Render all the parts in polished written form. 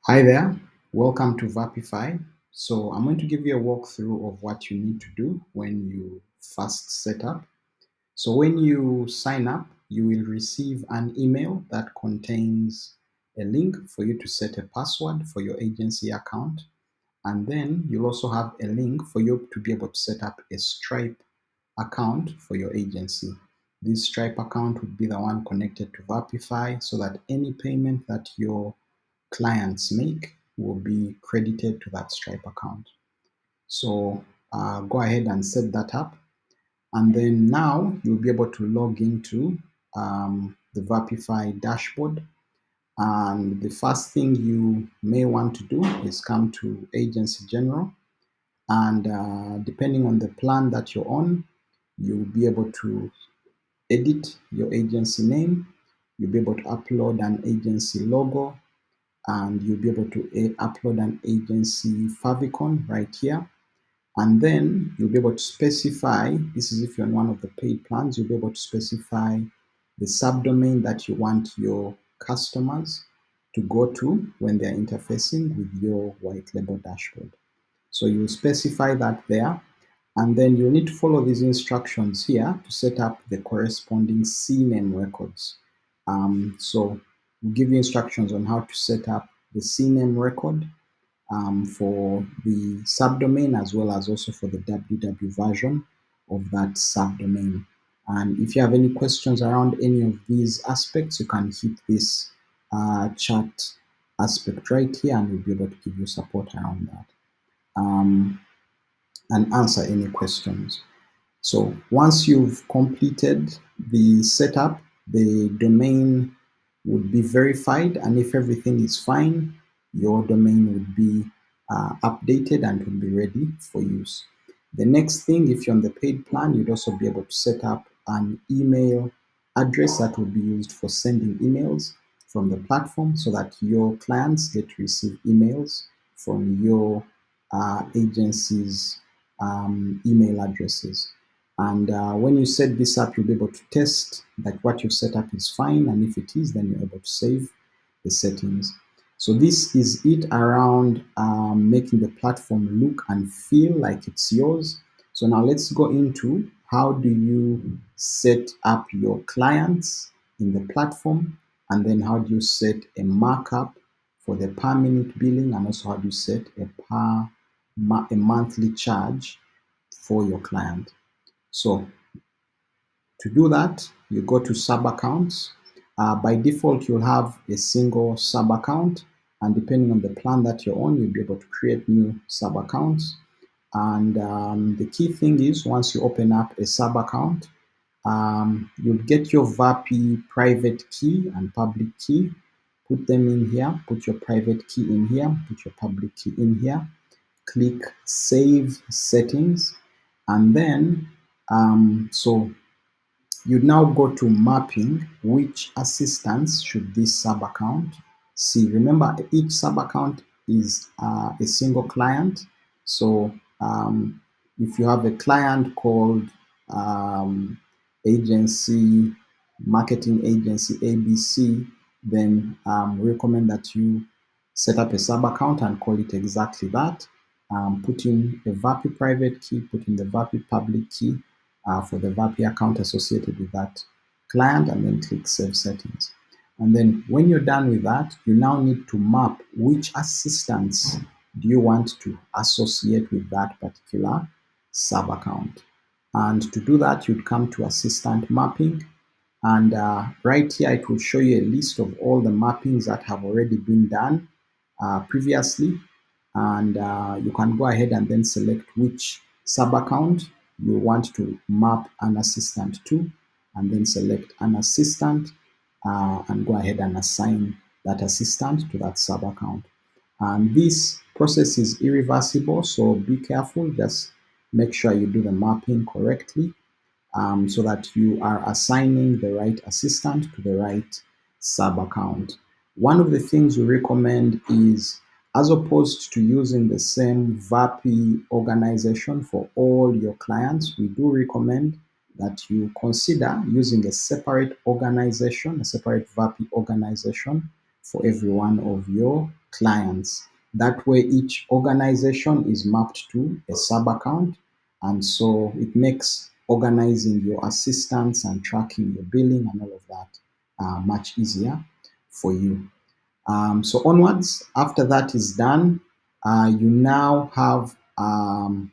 Hi there, welcome to Vapify. So I'm going to give you a walkthrough of what you need to do when you first set up. So when you sign up, you will receive an email that contains a link for you to set a password for your agency account. And then you'll also have a link for you to be able to set up a Stripe account for your agency. This Stripe account would be the one connected to Vapify so that any payment that your clients make will be credited to that Stripe account. So go ahead and set that up. And then now you'll be able to log into the Vapify dashboard. And the first thing you may want to do is come to Agency General. And depending on the plan that you're on, you'll be able to edit your agency name. You'll be able to upload an agency logo, and you'll be able to upload an agency favicon right here. And then you'll be able to specify, this is if you're on one of the paid plans, you'll be able to specify the subdomain that you want your customers to go to when they're interfacing with your white label dashboard. So you'll specify that there, and then you'll need to follow these instructions here to set up the corresponding CNAME records. So we'll give you instructions on how to set up the CNAME record for the subdomain, as well as also for the www version of that subdomain. And if you have any questions around any of these aspects, you can hit this chat aspect right here, and we'll be able to give you support around that and answer any questions. So once you've completed the setup, the domain would be verified, and if everything is fine, your domain would be updated and will be ready for use. The next thing, if you're on the paid plan, you'd also be able to set up an email address that will be used for sending emails from the platform so that your clients get to receive emails from your agency's email addresses. And when you set this up, you'll be able to test that what you've set up is fine. And if it is, then you're able to save the settings. So this is it around making the platform look and feel like it's yours. So now let's go into how do you set up your clients in the platform, and then how do you set a markup for the per minute billing, and also how do you set a monthly charge for your client. So to do that, you go to sub accounts. By default, you'll have a single sub account, and depending on the plan that you're on, you'll be able to create new sub accounts. And the key thing is, once you open up a sub account, you'll get your Vapi private key and public key. Put them in here, put your private key in here, put your public key in here, click Save Settings, and then so you now go to mapping. Which assistants should this sub account see? Remember, each sub account is a single client. So if you have a client called agency, marketing agency ABC, then we recommend that you set up a sub account and call it exactly that. Put in a Vapi private key, put in the Vapi public key for the Vapi account associated with that client, and then click Save Settings. And then when you're done with that, you now need to map which assistants do you want to associate with that particular sub account. And to do that, you'd come to Assistant Mapping, and right here it will show you a list of all the mappings that have already been done previously. And you can go ahead and then select which sub account you want to map an assistant to, and then select an assistant and go ahead and assign that assistant to that sub account. And this process is irreversible, so be careful. Just make sure you do the mapping correctly so that you are assigning the right assistant to the right sub account. One of the things we recommend is, as opposed to using the same Vapi organization for all your clients, we do recommend that you consider using a separate organization, a separate Vapi organization for every one of your clients. That way, each organization is mapped to a sub account, and so it makes organizing your assistants and tracking your billing and all of that much easier for you. So onwards, after that is done, you now have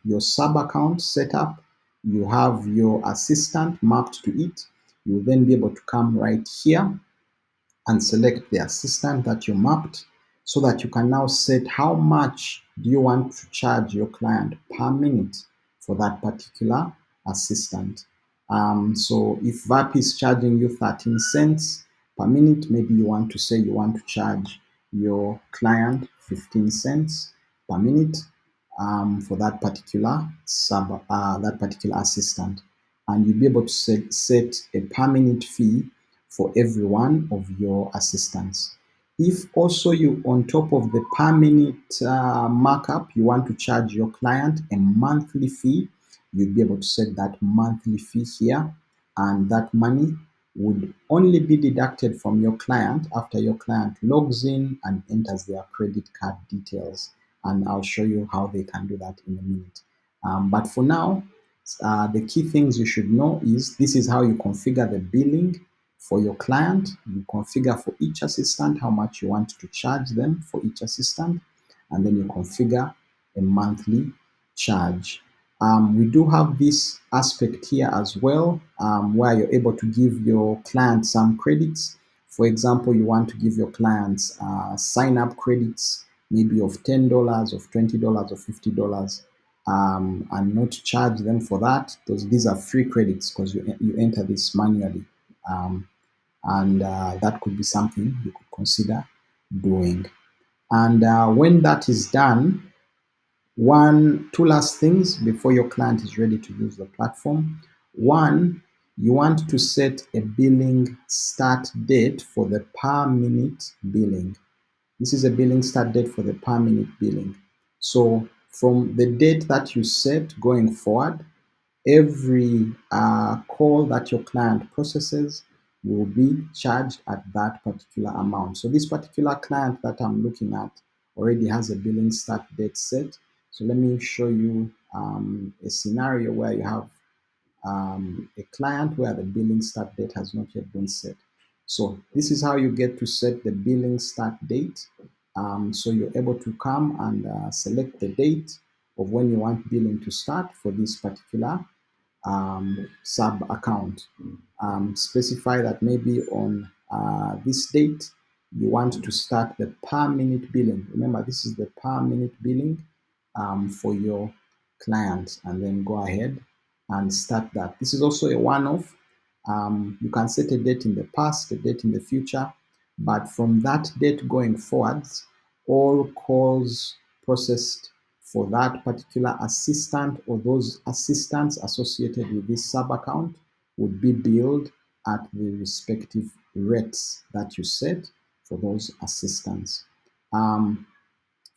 your sub account set up. You have your assistant mapped to it. You'll then be able to come right here and select the assistant that you mapped so that you can now set how much do you want to charge your client per minute for that particular assistant. So if VAP is charging you 13 cents per minute, maybe you want to say you want to charge your client 15 cents per minute for that particular assistant, and you'll be able to set a per minute fee for every one of your assistants. If also you, on top of the per minute markup, you want to charge your client a monthly fee, you'll be able to set that monthly fee here, and that money would only be deducted from your client after your client logs in and enters their credit card details. And I'll show you how they can do that in a minute. But for now, the key things you should know is this is how you configure the billing for your client. You configure for each assistant how much you want to charge them for each assistant, and then you configure a monthly charge. We do have this aspect here as well, where you're able to give your client some credits. For example, you want to give your clients sign up credits, maybe of $10, of $20, or $50, and not charge them for that, because these are free credits because you enter this manually. And that could be something you could consider doing. And when that is done, two last things before your client is ready to use the platform. One, you want to set a billing start date for the per minute billing. This is a billing start date for the per minute billing. So from the date that you set going forward, every call that your client processes will be charged at that particular amount. So this particular client that I'm looking at already has a billing start date set. So let me show you a scenario where you have a client where the billing start date has not yet been set. So this is how you get to set the billing start date. So you're able to come and select the date of when you want billing to start for this particular sub account. Specify that maybe on this date you want to start the per minute billing. Remember, this is the per minute billing for your client, and then go ahead and start that. This is also a one-off. You can set a date in the past, a date in the future, but from that date going forwards, all calls processed for that particular assistant or those assistants associated with this sub account would be billed at the respective rates that you set for those assistants.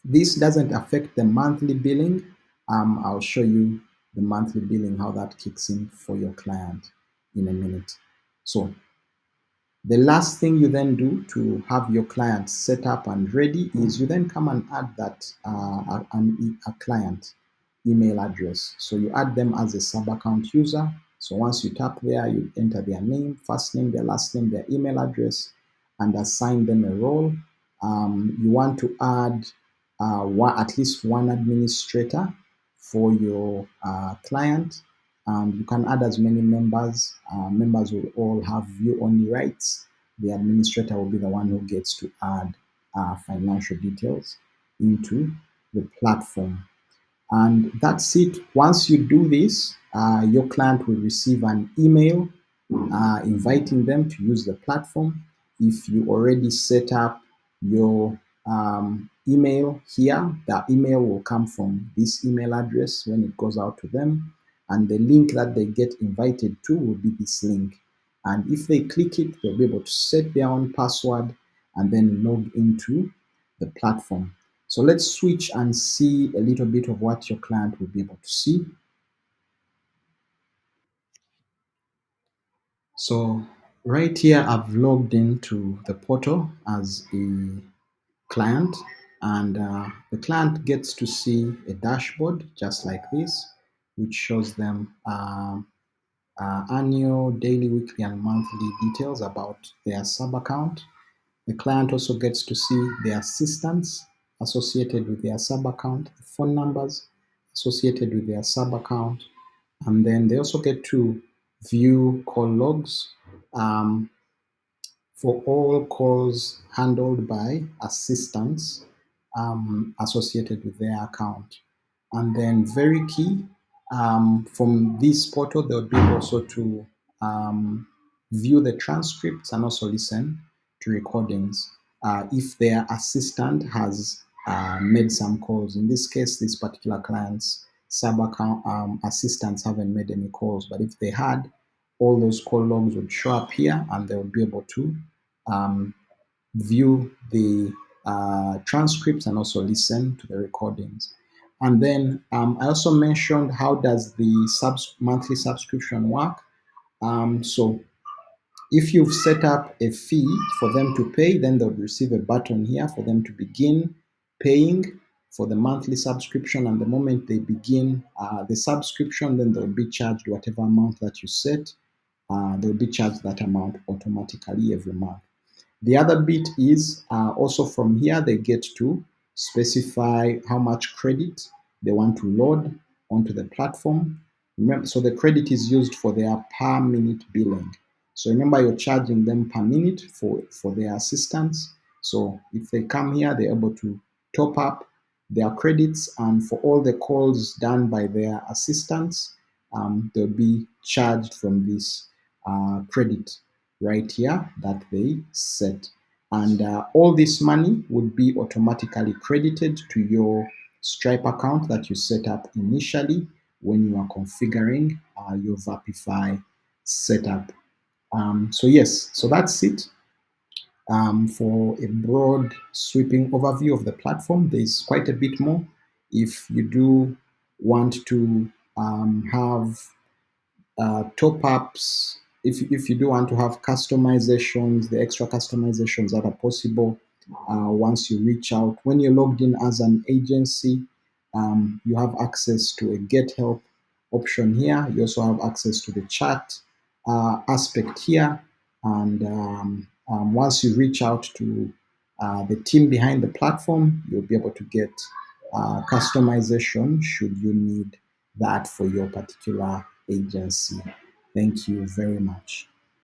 This doesn't affect the monthly billing. I'll show you the monthly billing, how that kicks in for your client in a minute. So the last thing you then do to have your client set up and ready is you then come and add that a client email address. So you add them as a sub account user. So once you tap there, you enter their name, first name, their last name, their email address, and assign them a role. You want to add at least one administrator for your client, and you can add as many members. Members will all have view-only rights. The administrator will be the one who gets to add financial details into the platform. And that's it. Once you do this, your client will receive an email inviting them to use the platform. If you already set up your email here, the email will come from this email address when it goes out to them, and the link that they get invited to will be this link. And if they click it, they'll be able to set their own password and then log into the platform. So let's switch and see a little bit of what your client will be able to see. So right here, I've logged into the portal as a client, And the client gets to see a dashboard just like this, which shows them annual, daily, weekly, and monthly details about their sub account. The client also gets to see the assistants associated with their sub account, the phone numbers associated with their sub account, and then they also get to view call logs for all calls handled by assistants associated with their account. And then, very key, from this portal, they'll be able also to um, view the transcripts and also listen to recordings if their assistant has made some calls. In this case, this particular client's sub account assistants haven't made any calls, but if they had, all those call logs would show up here and they would be able to um, view the transcripts and also listen to the recordings. And then I also mentioned how does the monthly subscription work. So if you've set up a fee for them to pay, then they'll receive a button here for them to begin paying for the monthly subscription. And the moment they begin the subscription, then they'll be charged whatever amount that you set. They'll be charged that amount automatically every month. The other bit is also from here, they get to specify how much credit they want to load onto the platform. Remember, so the credit is used for their per minute billing. So remember, you're charging them per minute for their assistance. So if they come here, they're able to top up their credits, and for all the calls done by their assistants, they'll be charged from this credit right here that they set. And all this money would be automatically credited to your Stripe account that you set up initially when you are configuring your Vapify setup. So yes, so that's it. For a broad sweeping overview of the platform, there's quite a bit more. If you do want to have top ups, if you do want to have customizations, the extra customizations that are possible once you reach out. When you're logged in as an agency, you have access to a get help option here. You also have access to the chat aspect here. And once you reach out to the team behind the platform, you'll be able to get customization should you need that for your particular agency. Thank you very much.